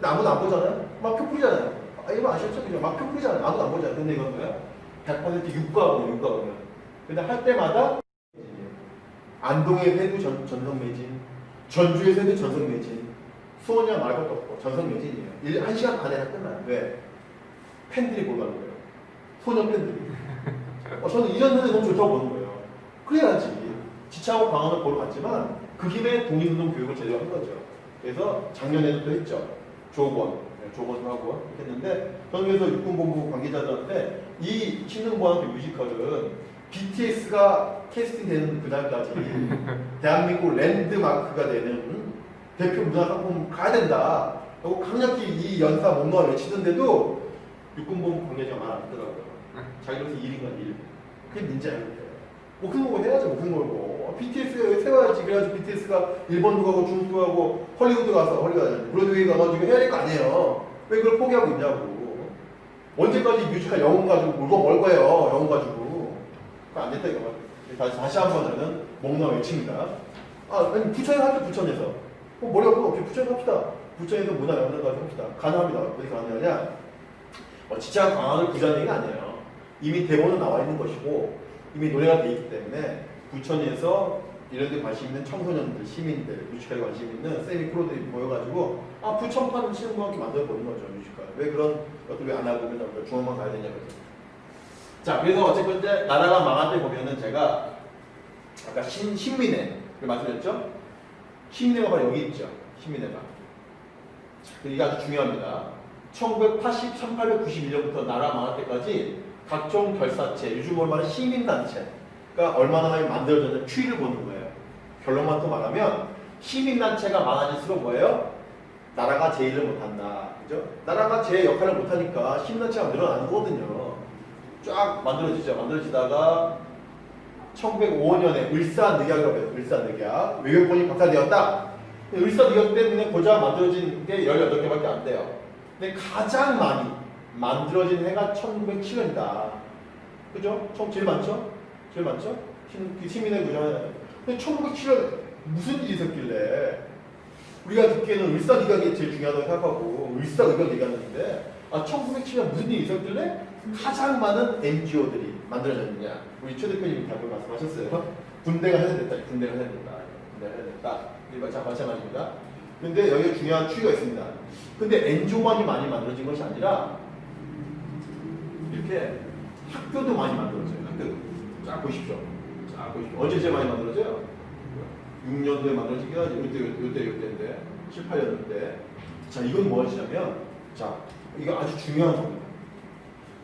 근데 아무도 안 보잖아요? 막 표 풀잖아요. 이거 아시겠죠? 그죠? 막 표 풀잖아요. 아무도 안 보잖아요. 근데 이건 뭐야? 100% 육가거든요, 육가거든요. 근데 할 때마다 안동의 회도 전성 매진, 전주의 회도 전성 매진, 수원이야 말 것도 없고 전성 매진이에요. 1시간 반에 다 끝나요. 왜? 팬들이 보러 가는 거예요. 소녀 팬들이. 저는 이런 면에 너무 좋다고 보는 거예요. 그래야지. 지차하고 방언을 보러 갔지만 그 김에 독립운동 교육을 제대로 한 거죠. 그래서 작년에도 또 했죠. 조건 하고 했는데 저는 그래서 육군본부 관계자들한테 이 신흥보안교 뮤지컬은 BTS가 캐스팅되는 그날까지 대한민국 랜드마크가 되는 대표 문화상품 가야 된다. 하고 강력히 이 연사 목록을 외치던데도 육군본부 관계자가 말 안 듣더라고요. 자기로서 일인 건 일. 그게 민자예요. 목숨 걸고 해야죠. 목숨 걸고. BTS 세워야지. 그래야지 BTS가 일본도 가고 중국도 가고 헐리우드 가서 브로드웨이 가가지고 해야 될 거 아니에요. 왜 그걸 포기하고 있냐고. 언제까지 뮤지컬 영웅 가지고 물건 멀 거예요. 영웅 가지고. 그거 안 됐다 이거. 다시 한번 저는 목록 외칩니다. 아니 부천에서 하죠. 부천에서. 머리 아프고 없이 부천에서 합시다. 부천에서 문화영화관까지 합시다. 가능합니다. 왜 가능하냐? 지체한 강화를 구자는 얘기가 아니에요. 이미 대본은 나와 있는 것이고 이미 노래가 돼 있기 때문에 부천에서 이런 데 관심 있는 청소년들, 시민들, 뮤지컬에 관심 있는 세미 프로들이 모여가지고 부천판 신흥보안교 만들어 보는 거죠. 뮤지컬. 왜 그런 것들 왜 안 하고 맨날 중앙만 가야 되냐고. 자, 그래서 어쨌든 이제 나라가 망할 때 보면은 제가 아까 신민회 말씀드렸죠? 신민회가 바로 여기 있죠. 신민회가. 이게 아주 중요합니다. 1891년부터 나라 망할 때까지 각종 결사체, 요즘 말하는 시민단체가 얼마나 많이 만들어졌는지 추이를 보는 거예요. 결론만 또 말하면 시민단체가 많아질수록 뭐예요? 나라가 제일을 못한다. 그죠? 나라가 제 역할을 못하니까 시민단체가 늘어나는 거거든요. 쫙 만들어지죠. 만들어지다가 1905년에 을사늑약이라고 해요. 을사늑약. 외교권이 박탈되었다. 을사늑약 때문에 고작 만들어진 게 18개밖에 안 돼요. 근데 가장 많이 만들어진 해가 1907년이다. 그죠? 제일 많죠? 제일 많죠? 시민의 구조는. 근데 1907년 무슨 일이 있었길래 우리가 듣기에는 을사늑약이 제일 중요하다고 생각하고 을사늑약 얘기하는데 1907년 무슨 일이 있었길래 가장 많은 NGO들이 만들어졌느냐. 우리 최 대표님이 답을 말씀하셨어요. 군대가 해야 됐다. 군대가 해야 된다. 군대가 해야 됐다. 마찬가지입니다. 근데 여기에 중요한 추이가 있습니다. 근데 NGO만이 많이 만들어진 것이 아니라 이렇게 학교도 많이 만들어져요. 학교도. 쫙 보십시오. 쫙 보십시오. 언제 제일 많이 만들어져요? 6년도에 만들어지긴 하지. 요때인데 7, 8년 때. 자, 이건 무엇이냐면 자, 이거 아주 중요한 겁니다.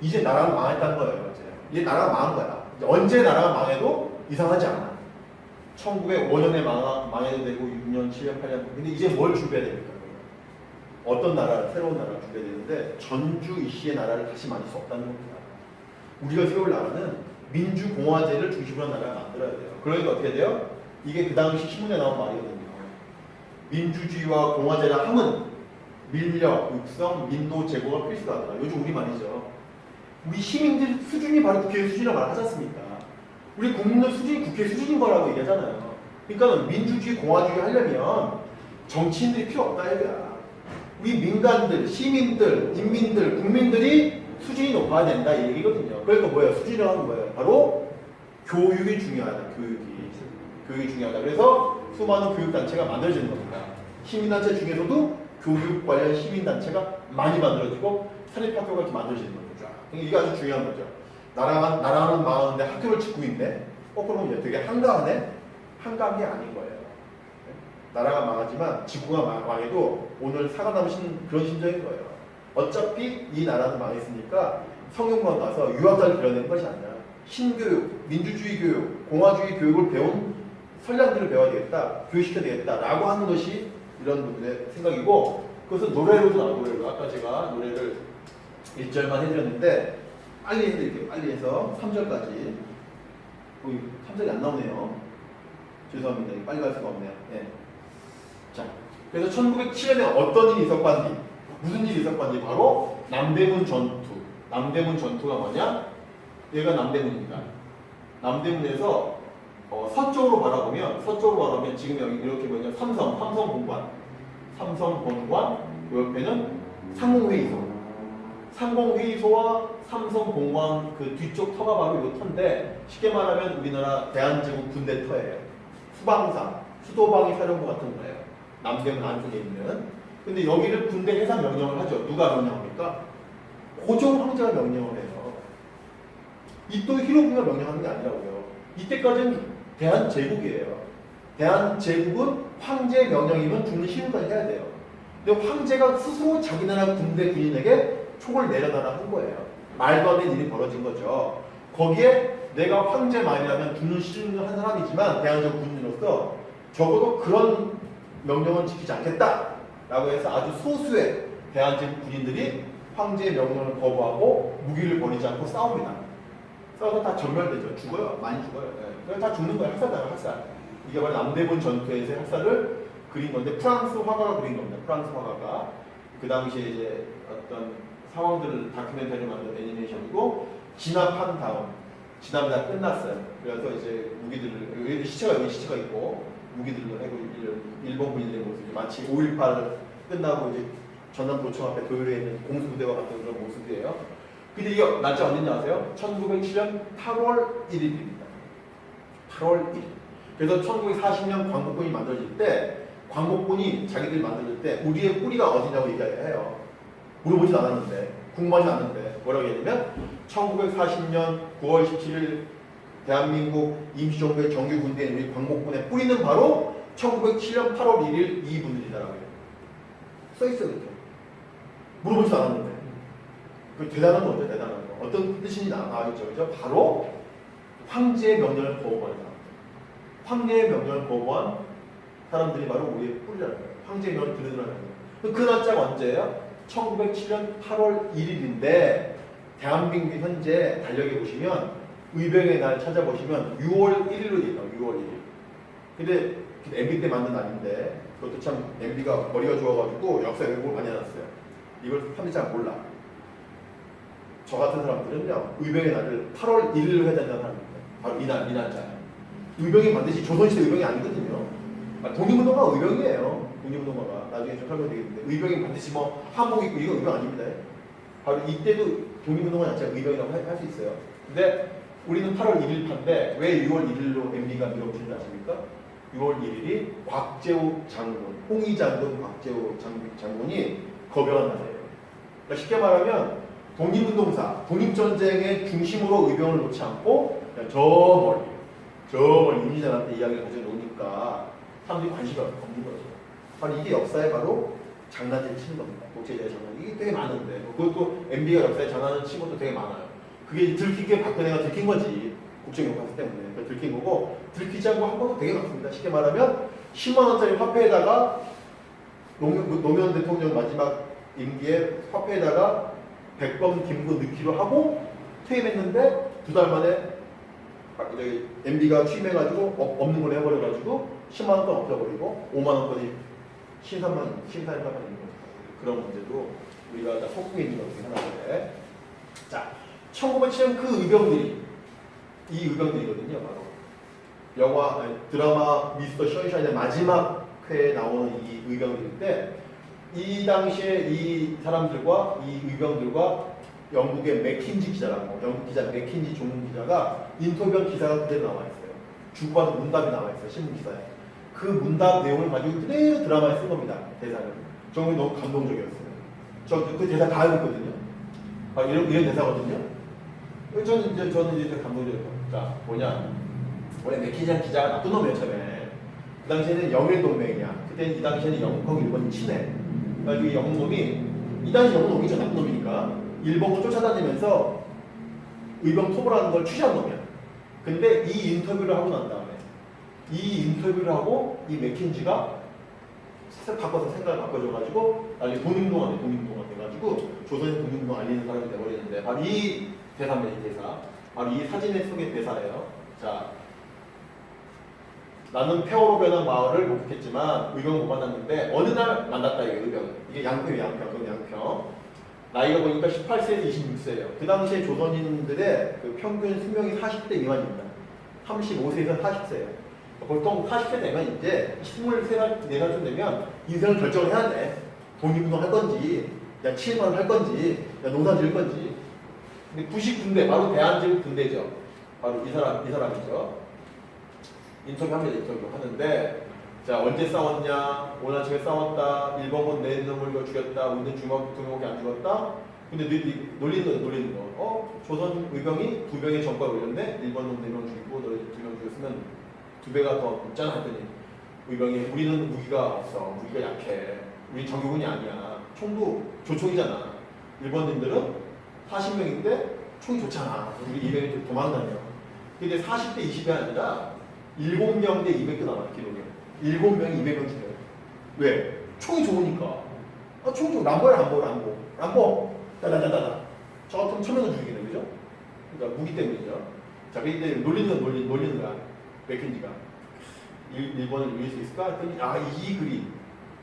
이제 나라가 망했다는 거예요. 이제 나라가 망한 거야. 이제 언제 나라가 망해도 이상하지 않아. 1905년에 망해도 되고 6년, 7년, 8년. 근데 이제 뭘 준비해야 됩니까? 어떤 나라, 새로운 나라를 준비해야 되는데 전주 이씨의 나라를 다시 만들 수 없다는 겁니다. 우리가 세울 나라는 민주공화제를 중심으로 한 나라를 만들어야 돼요. 그러니까 어떻게 돼요? 이게 그 당시 신문에 나온 말이거든요. 민주주의와 공화제라 함은 민력, 육성, 민노, 제고가 필수하다. 요즘 우리말이죠. 우리 시민들 수준이 바로 국회 수준이라고 말하지 않습니까? 우리 국민들 수준이 국회 수준인 거라고 얘기하잖아요. 그러니까 민주주의, 공화주의 하려면 정치인들이 필요 없다 이거야. 우리 민간들, 시민들, 인민들, 국민들이 수준이 높아야 된다 이 얘기거든요. 그러니까 뭐예요? 수준이라고 하는 거예요. 바로 교육이 중요하다. 교육이 중요하다. 그래서 수많은 교육단체가 만들어지는 겁니다. 시민단체 중에서도 교육 관련 시민단체가 많이 만들어지고 사립학교가 이렇게 만들어지는 거죠. 이게 아주 중요한 거죠. 나라는 망하는데 학교를 짓고 있네? 그럼 이제 되게 한가하네? 한가한 게 아닌 거예요. 나라가 망하지만 지구가 망해도 오늘 살아남으신 그런 심정인 거예요. 어차피 이 나라는 망했으니까 성균관 가서 유학자를 길러내는 것이 아니라 신교육, 민주주의 교육, 공화주의 교육을 배운 선량들을 배워야 되겠다, 교육시켜야 되겠다 라고 하는 것이 이런 분들의 생각이고 그것은 노래로도 나와요. 노래로. 아까 제가 노래를 1절만 해드렸는데 빨리 해서 이렇게 빨리 해서 3절까지 3절이 안 나오네요. 죄송합니다. 빨리 갈 수가 없네요. 네. 자, 그래서 1907년에 어떤 일이 있었건지 무슨 일이 있었건지 바로 남대문 전투. 남대문 전투가 뭐냐? 얘가 남대문입니다. 남대문에서 서쪽으로 바라보면 지금 여기 이렇게 보면 삼성 본관, 그 옆에는 상공회의소. 상공회의소와 삼성공무원 그 뒤쪽 터가 바로 이 터인데 쉽게 말하면 우리나라 대한제국 군대 터예요. 수방사, 수도방위 사령부 같은 거예요. 남대문 안쪽에 있는. 근데 여기를 군대 해상 명령을 하죠. 누가 명령합니까? 고종 황제가 명령을 해요. 이또 히로부미가 명령하는 게 아니라고요. 이때까지는 대한제국이에요. 대한제국은 황제 명령이면 죽는 시민까지 해야 돼요. 근데 황제가 스스로 자기 나라 군대 군인에게 총을 내려달라 한 거예요. 말도 안 되는 일이 벌어진 거죠. 거기에 내가 황제 말이라면 죽는 시민을 한 사람이지만 대한제국 군인으로서 적어도 그런 명령은 지키지 않겠다라고 해서 아주 소수의 대한제국 군인들이 황제의 명령을 거부하고 무기를 버리지 않고 싸웁니다. 싸워서 다 전멸되죠. 죽어요. 많이 죽어요. 네. 다 죽는 거예요. 학살당해요. 학살. 이게 바로 남대문 전투에서의 학살을 그린 건데 프랑스 화가가 그린 겁니다. 프랑스 화가가 그 당시에 이제 어떤 상황들을 다큐멘터리로 만든 애니메이션이고 진압한 다음 진압이 다 끝났어요. 그래서 이제 무기들을 여기 시체가 있고 무기들을 하고 일본 군인들의 모습이 마치 5.18 끝나고 이제 전남도청 앞에 도열해 있는 공수부대와 같은 그런 모습이에요. 근데 이게 날짜 언제인지 아세요? 1907년 8월 1일입니다. 8월 1일. 그래서 1940년 광복군이 만들어질 때 광복군이 자기들이 만들어질 때 우리의 뿌리가 어디냐고 얘기해요. 물어보지도 않았는데 궁금하지 않는데 뭐라고 얘기하냐면 1940년 9월 17일 대한민국 임시정부의 정규군대인 우리 광복군의 뿌리는 바로 1907년 8월 1일 이분들이다라고 해요. 써있어요. 그렇게. 물어보지도 않았는데 그 대단한 거죠. 대단한 거. 어떤 뜻인지 나가겠죠. 그죠? 바로 황제의 명령을 거부한 사람. 황제의 명령을 거부한 사람들이 바로 우리의 뿌리라는 거예요. 황제의 명령을 들으라는 거예요. 그 날짜가 언제예요? 1907년 8월 1일인데 대한민국 현재 달력에 보시면 의병의 날 찾아보시면 6월 1일로 되어 있어요. 6월 1일. 근데 MB 때 만든 날인데 그것도 참 MB가 머리가 좋아가지고 역사 왜곡을 많이 해놨어요. 이걸 사람들이 잘 몰라. 저 같은 사람들은요 의병의 날을 8월 1일로 해야 된다는 사람입니다. 바로 이 날짜예요. 의병이 반드시 조선시대 의병이 아니거든요. 독립운동가가 의병이에요. 독립운동가가 나중에 좀 설명드리겠는데 의병이 반드시 뭐 한복 입고 이거 의병 아닙니다. 바로 이때도 독립운동가 자체가 의병이라고 할 수 있어요. 근데 우리는 8월 1일 판데 왜 6월 1일로 MB가 밀어붙인지 아십니까? 6월 1일이 곽재우 장군, 홍위 장군 곽재우 장군이 거병한 날이에요. 그러니까 쉽게 말하면 독립운동사, 독립전쟁의 중심으로 의병을 놓지 않고 그냥 저 멀리 임시장한테 이야기를 가지고 노니까 사람들이 관심이 없는 거죠. 바로 이게 역사에 바로 장난질 치는 겁니다. 독재자의 장난. 이게 되게 많은데 그것도 MB가 역사에 장난을 친 것도 되게 많아요. 그게 들킨 게 박근혜가 들킨 거지. 국정용파스 때문에 들킨 거고 들키지 않고 한 것도 되게 많습니다. 쉽게 말하면 10만 원짜리 화폐에다가 노무현 대통령 마지막 임기에 화폐에다가 백범 김구 넣기로 하고 퇴임했는데 두 달 만에 MB가 취임해가지고 없는 걸 해버려가지고 10만 원권 없애버리고 5만 원권이 신사만 있는 거 그런 문제도 우리가 다 속국에 있는 것 중에 하나인데 자 1907년 그 의병들이 이 의병들이거든요. 바로 영화 드라마 미스터 션샤인의 마지막 회에 나오는 이 의병들인데 이 당시에 이 사람들과 이 의병들과 영국의 맥킨지 기자라고 영국 기자 맥킨지 종문 기자가 인터뷰한 기사가 그대로 나와 있어요. 주고받은 문답이 나와 있어요. 신문 기사에. 그 문답 내용을 가지고 그대로 드라마에 쓴 겁니다. 대사를. 저는 너무 감동적이었어요. 저 그 대사 다 알고 있거든요. 이런 대사거든요. 저는 이제 감동적이었어요. 자, 뭐냐. 원래 맥킨지 기자가 나쁜 놈이에요, 처음에. 그 당시에는 영일동맹이야. 그때 이 당시에는 영국하고 일본이 친해. 그래가지고 이 영국놈이 이 당시 영국놈이죠. 나쁜 놈이니까. 일본을 쫓아다니면서 의병 토벌하는 걸 취재한 놈이야. 근데 이 인터뷰를 하고 난 다음에 이 인터뷰를 하고 이 맥킨지가 바꿔서 생각을 바꿔줘가지고 나중에 독립운동가 돼가지고 조선의 독립운동 알리는 사람이 돼버리는데 바로 이 대사입니다. 이 대사. 바로 이 사진의 속의 대사예요. 자, 나는 폐허로 변한 마을을 목격했지만 의병을 못 만났는데 어느 날 만났다 이게 의병. 이게 양평. 나이가 보니까 18세에서 26세예요. 그 당시에 조선인들의 그 평균 수명이 40대 미만입니다. 35세에서 40세예요. 보통 40세 되면 이제 23살, 4살쯤 되면 인생을 결정을 해야 돼. 독립운동 할 건지, 야 치일만 할 건지, 야 농사 지을 건지. 근데 99군데 바로 대한제국 군대죠. 바로 이 사람이죠. 인터뷰합니다. 인터뷰 하는데 자 언제 싸웠냐? 오늘 아침에 싸웠다. 일본군 4놈을 이거 죽였다. 우리는 주먹 2명밖에 안 죽었다. 근데 놀리는 거. 조선 의병이 2명의 전과를 올렸네. 일본 놈 4명 죽이고 너희 2명 죽였으면 2배가 더 없잖아 했더니 의병이 우리는 무기가 없어. 무기가 약해. 우리 정규군이 아니야. 총도 조총이잖아. 일본인들은 40명인데 총이 좋잖아. 우리 200이 도망다녀. 근데 40대 20이 아니라 7명 대 200도 남아 기록에. 7명이 200명 죽여요. 왜? 총이 좋으니까. 총 좋고 람보. 따다다다다. 저 같으면 1000명을 죽이겠네, 그죠? 그러니까 무기 때문이죠. 자, 근데 놀리는 거야. 맥킨지가. 일본을 이길 수 있을까? 했더니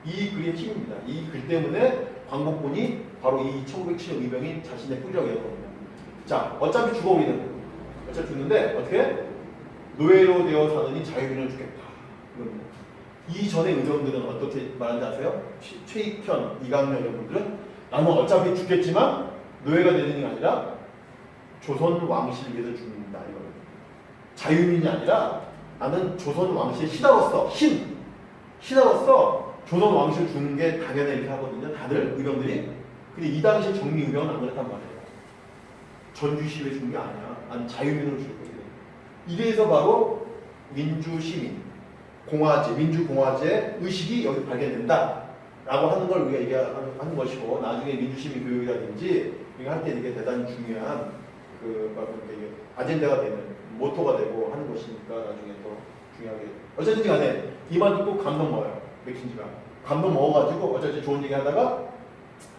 이 글의 힘입니다. 이 글 때문에 광복군이 바로 이 1907년 의병이 자신의 뿌리라고 했거든요. 자, 어차피 죽어 우리는. 어차피 죽는데 어떻게? 노예로 되어 사느니 자유를 주겠다. 이전의 의정들은 어떻게 말하는지 아세요? 최익현, 이강렬 이런 분들은 나는 어차피 죽겠지만 노예가 되는 게 아니라 조선 왕실을 위해서 죽는다. 이거는 자유민이 아니라 나는 조선 왕실의 신하로서 조선 왕실을 죽는 게 당연해 이렇게 하거든요. 다들 의병들이. 근데 이 당시 정미 의병은 안 그랬단 말이에요. 전주시에 죽는 게 아니야. 난 자유민으로 죽을 거거든. 이래서 바로 민주시민, 공화제, 민주공화제 의식이 여기 발견된다. 라고 하는 걸 우리가 얘기하는 것이고, 나중에 민주시민 교육이라든지, 이거 할 때 이게 대단히 중요한, 아젠다가 되는, 모토가 되고 하는 것이니까 나중에 또 중요하게. 어쨌든지 간에, 이만 듣고 감동 먹어요. 맥킨지가. 감동 먹어가지고, 어쨌든 좋은 얘기 하다가,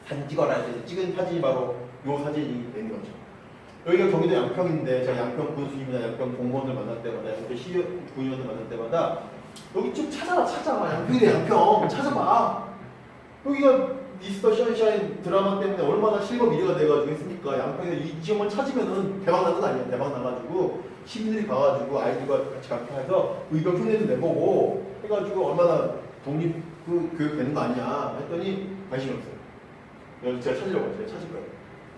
사진 찍어라. 해서 찍은 사진이 바로 요 사진이 되는 거죠. 여기가 경기도 양평인데, 제가 양평 군수님이나 양평 공무원을 만날 때마다, 양평 시군의원을 만날 때마다, 여기 좀 찾아봐. 양평이래, 양평. 찾아봐. 여기가 미스터 션샤인 드라마 때문에 얼마나 실버 미디어가 돼가지고 했으니까 양평에서 이 지역만 찾으면은 대박 나는 거 아니야. 대박 나가지고 시민들이 가가지고 아이들과 같이 강평해서 의병 흉내도 내보고 해가지고 얼마나 독립 교육 되는 거 아니야 했더니 관심이 없어요. 제가 찾으려고 했어요. 찾을 거예요.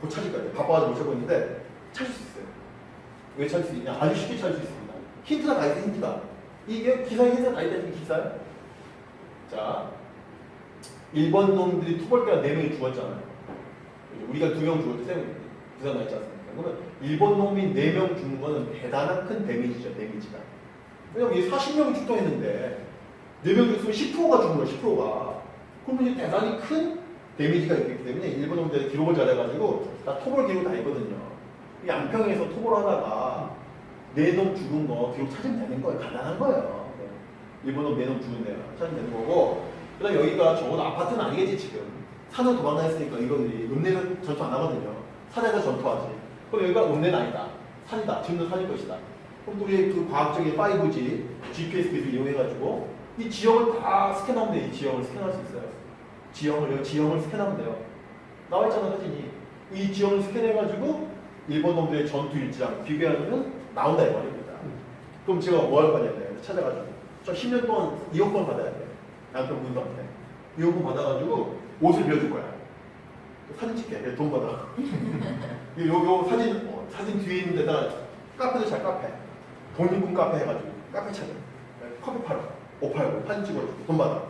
곧 찾을 거예요. 바빠가지고 못 찾고 있는데 찾을 수 있어요. 왜 찾을 수 있냐? 아주 쉽게 찾을 수 있습니다. 힌트가 다 있어. 힌트가. 이게 기사에 힌트가 다 있다는 게 기사예요. 자. 일본 놈들이 투벌대가 4명이 죽었잖아요. 우리가 2명 죽었지, 3명. 부산 나 있지 않습니까? 그러면 일본 놈이 4명 죽는 거는 대단한 큰 데미지죠, 데미지가. 왜냐면 이 40명이 출동했는데 4명 죽으면 10%가 죽은 거야, 10%가. 그러면 이제 대단히 큰 데미지가 있기 때문에 일본 놈들이 기록을 잘해가지고 다 토벌 기록 다 있거든요. 양평에서 토벌하다가 4놈 죽은 거 기록 찾으면 되는 거예요. 간단한 거예요. 일본 놈 4놈 죽은 데 찾으면 되는 거고. 그다음 여기가 적어도 아파트는 아니겠지 지금. 산을 도망다녔으니까 이거들이 읍내는 전투 안 하거든요. 산에서 전투하지. 그럼 여기가 읍내는 아니다. 산이다. 지금도 산일 것이다. 그럼 또 우리 그 과학적인 5G, GPS 기술 이용해가지고 이 지형을 다 스캔하면 돼. 이 지형을 스캔할 수 있어요. 지형을 스캔하면 돼요. 나와 있잖아 사진이. 이 지형을 스캔해가지고 일본 놈들의 전투 일지랑 비교하면 나온다 이 말입니다. 그럼 제가 뭐 할 거냐면 찾아가지고 저 10년 동안 2억 번 받아야 돼. 양평 군수한테. 2억 번 받아가지고 옷을 빌려줄 거야. 사진 찍게. 돈 받아. 요 사진 뒤에 있는 데다가 카페도 잘 카페. 독립군 카페 해가지고 카페 차려. 커피 팔아. 옷 팔고 사진 찍어주고 돈 받아.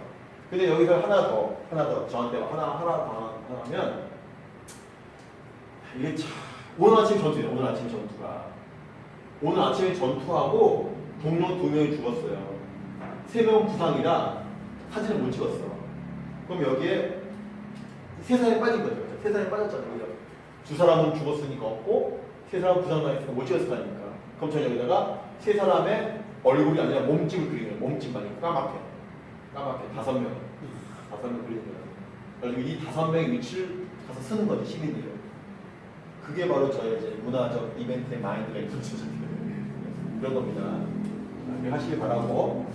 근데 여기서 하나 더 저한테 하나 더 하면 이게 참 오늘 아침 전투예요. 오늘 아침 전투가. 오늘 아침에 전투하고 동료 2명이 죽었어요. 3명 부상이라 사진을 못 찍었어. 그럼 여기에 세상에 빠진 거죠. 세상에 빠졌잖아요. 2사람은 죽었으니까 없고 3사람은 부상당했으니까 못 찍었을 거 아닙니까? 그럼 저는 여기다가 3사람의 얼굴이 아니라 몸집을 그리는 거예요. 몸집만 까맣게 5명 그리는 거예요. 그래서 이 5명의 위치를 가서 쓰는 거지 시민들이. 그게 바로 저의 이제 문화적 이벤트의 마인드가 있었죠. 그런 겁니다. 그렇게 하시길 바라고.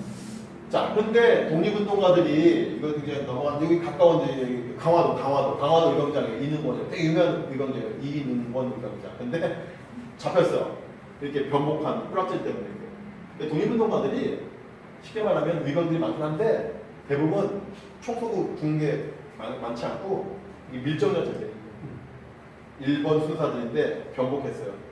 자, 근데 독립운동가들이 이거 굉장히 넘어가는데 여기 가까운 데 강화도 의병장에 있는 거죠. 되게 유명한 의병장이에요. 이능원 의병장. 근데 잡혔어요. 이렇게 변복한 뿌락질 때문에. 근데 독립운동가들이 쉽게 말하면 의병들이 많긴 한데 대부분 총소고 죽는 게 많지 않고 이게 밀정전체인데 1번 순사들인데 변곡했어요.